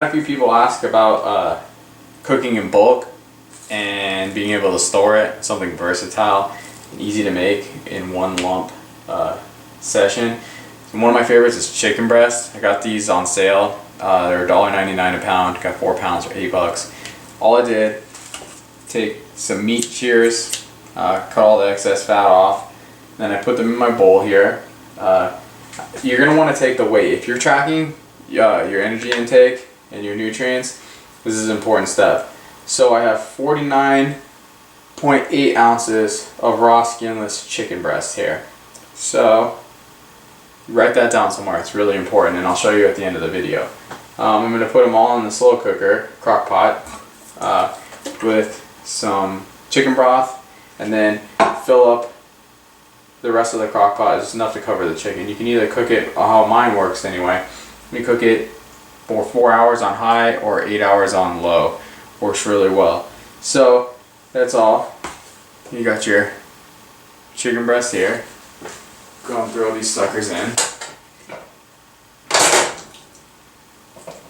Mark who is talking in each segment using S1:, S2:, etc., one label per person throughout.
S1: A few people ask about cooking in bulk and being able to store it, something versatile and easy to make in one lump session. And one of my favorites is chicken breast. I got these on sale. They're $1.99 a pound. Got 4 pounds for $8. All I did, take some meat shears, cut all the excess fat off, then I put them in my bowl here. You're going to want to take the weight. If you're tracking your energy intake and your nutrients, this is an important step. So I have 49.8 ounces of raw skinless chicken breast here. So write that down somewhere, it's really important, and I'll show you at the end of the video. I'm going to put them all in the slow cooker, crock pot, with some chicken broth, and then fill up the rest of the crock pot. It's enough to cover the chicken. You can either cook it how mine works anyway. We cook it for 4 hours on high or 8 hours on low. Works really well. So that's all. You got your chicken breast here. Go and throw these suckers in.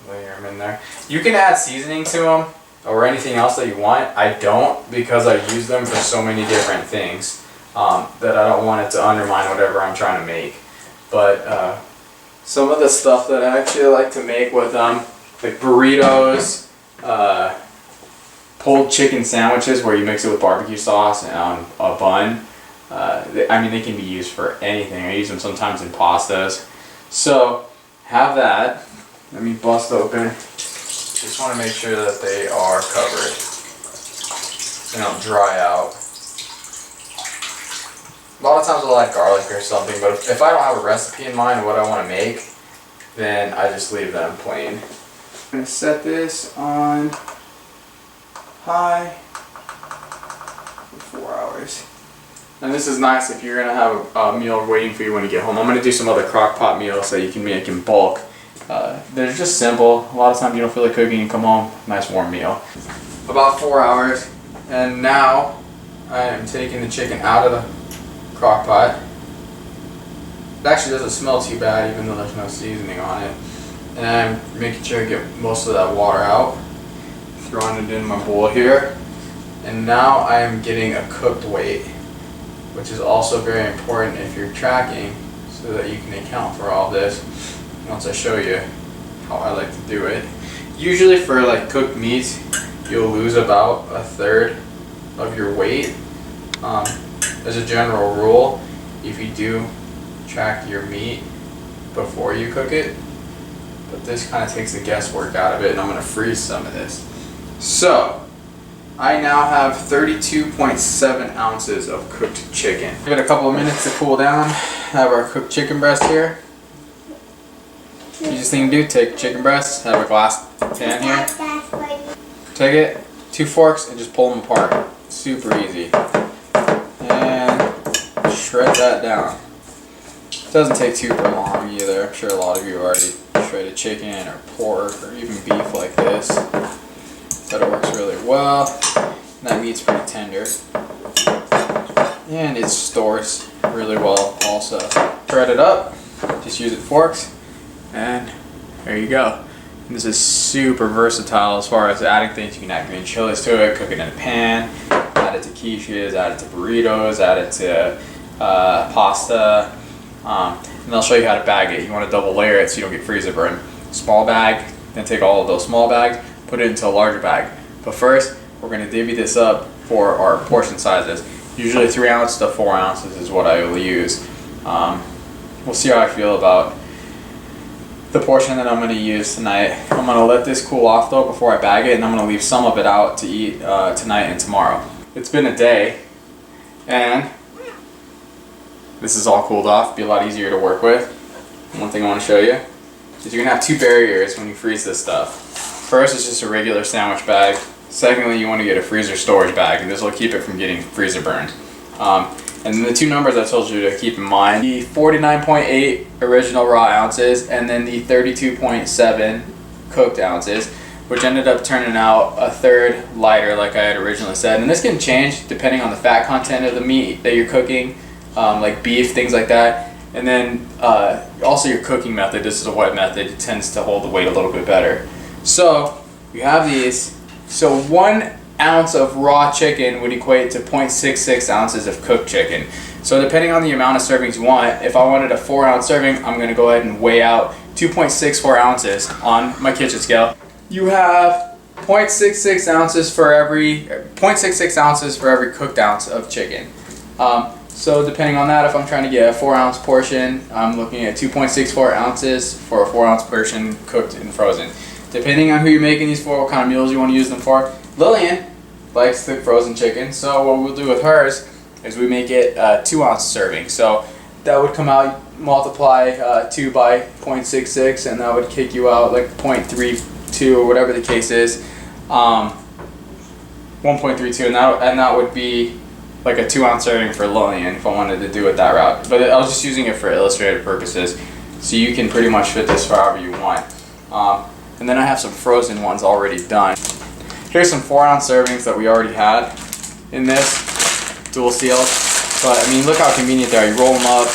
S1: Layer them in there. You can add seasoning to them or anything else that you want. I don't, because I use them for so many different things that I don't want it to undermine whatever I'm trying to make. But some of the stuff that I actually like to make with them, like burritos, pulled chicken sandwiches where you mix it with barbecue sauce and on a bun. I mean, they can be used for anything. I use them sometimes in pastas. So have that. Let me bust open. Just want to make sure that they are covered. They don't dry out. A lot of times I'll add garlic or something, but if I don't have a recipe in mind of what I want to make, then I just leave them plain. I'm going to set this on high for 4 hours. And this is nice if you're going to have a meal waiting for you when you get home. I'm going to do some other crock pot meals that you can make in bulk. They're just simple. A lot of times you don't feel like cooking and come home, nice warm meal. About 4 hours, and now I am taking the chicken out of the crock pot. It actually doesn't smell too bad even though there's no seasoning on it. And I'm making sure I get most of that water out. Throwing it in my bowl here. And now I am getting a cooked weight, which is also very important if you're tracking so that you can account for all this once I show you how I like to do it. Usually for like cooked meats, you'll lose about 1/3 of your weight. As a general rule, if you do track your meat before you cook it, but this kind of takes the guesswork out of it, and I'm going to freeze some of this. So I now have 32.7 ounces of cooked chicken. Give it a couple of minutes to cool down. Have our cooked chicken breast here. Easiest thing to do, take chicken breast, have a glass pan here. Take it, 2 forks, and just pull them apart. Super easy. And shred that down. It doesn't take too long either. I'm sure a lot of you already shredded chicken or pork or even beef like this. But it works really well. And that meat's pretty tender. And it stores really well also. Shred it up, just use it forks, and there you go. And this is super versatile as far as adding things. You can add green chilies to it, cook it in a pan, add it to quiches, add it to burritos, add it to pasta. And I'll show you how to bag it. You want to double layer it so you don't get freezer burn. Small bag, then take all of those small bags, put it into a larger bag. But first, we're going to divvy this up for our portion sizes. Usually 3 ounces to 4 ounces is what I will use. We'll see how I feel about the portion that I'm going to use tonight. I'm going to let this cool off though before I bag it, and I'm going to leave some of it out to eat tonight and tomorrow. It's been a day, and this is all cooled off. Be a lot easier to work with. One thing I want to show you is you're going to have 2 barriers when you freeze this stuff. First is just a regular sandwich bag. Secondly, you want to get a freezer storage bag, and this will keep it from getting freezer burned. And then the 2 numbers I told you to keep in mind, the 49.8 original raw ounces and then the 32.7 cooked ounces, which ended up turning out 1/3 lighter like I had originally said. And this can change depending on the fat content of the meat that you're cooking, like beef, things like that. And then also your cooking method. This is a wet method. It tends to hold the weight a little bit better. So you have these. So 1 ounce of raw chicken would equate to 0.66 ounces of cooked chicken. So depending on the amount of servings you want, if I wanted a 4-ounce serving, I'm going to go ahead and weigh out 2.64 ounces on my kitchen scale. You have 0.66 ounces for every 0.66 ounces for every cooked ounce of chicken. So depending on that, if I'm trying to get a 4-ounce portion, I'm looking at 2.64 ounces for a 4-ounce portion cooked and frozen. Depending on who you're making these for, what kind of meals you want to use them for. Lillian likes the frozen chicken, so what we'll do with hers is we make it a 2-ounce serving. So that would come out, multiply 2 by 0.66, and that would kick you out like 0.32 or whatever the case is, 1.32, and that would be like a 2-ounce serving for Lillian if I wanted to do it that route. But I was just using it for illustrative purposes, so you can pretty much fit this however you want. And then I have some frozen ones already done. Here's some 4-ounce servings that we already had in this dual sealed. But I mean, look how convenient they are. You roll them up.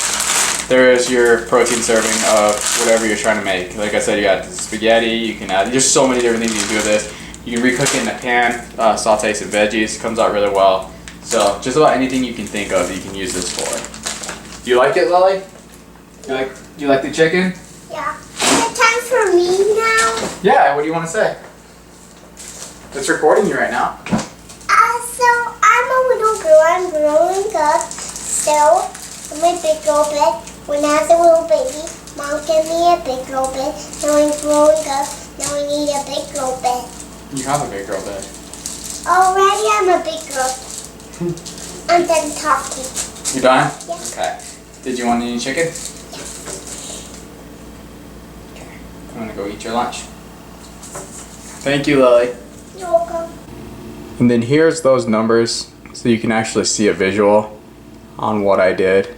S1: There's your protein serving of whatever you're trying to make. Like I said, you got spaghetti. You can add. There's so many different things you can do with this. You can recook it in a pan, saute some veggies. Comes out really well. So just about anything you can think of, you can use this for. Do you like it, Lily? You like the chicken?
S2: Yeah. Is it time for me now?
S1: Yeah. What do you want to say? It's recording you right now.
S2: So I'm a little girl. I'm growing up. So I'm a big girl bed. When I was a little baby, Mom gave me a big girl bed. Now I'm growing up. Now I need a big girl bed.
S1: You have a big girl bed.
S2: Already I'm a big girl. I'm done talking.
S1: You done?
S2: Yeah.
S1: Okay. Did you want any chicken?
S2: Yeah.
S1: Okay. I'm gonna go eat your lunch. Thank you, Lily.
S2: You're welcome.
S1: And then here's those numbers so you can actually see a visual on what I did.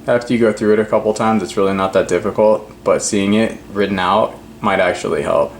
S1: After you go through it a couple times, it's really not that difficult, but seeing it written out might actually help.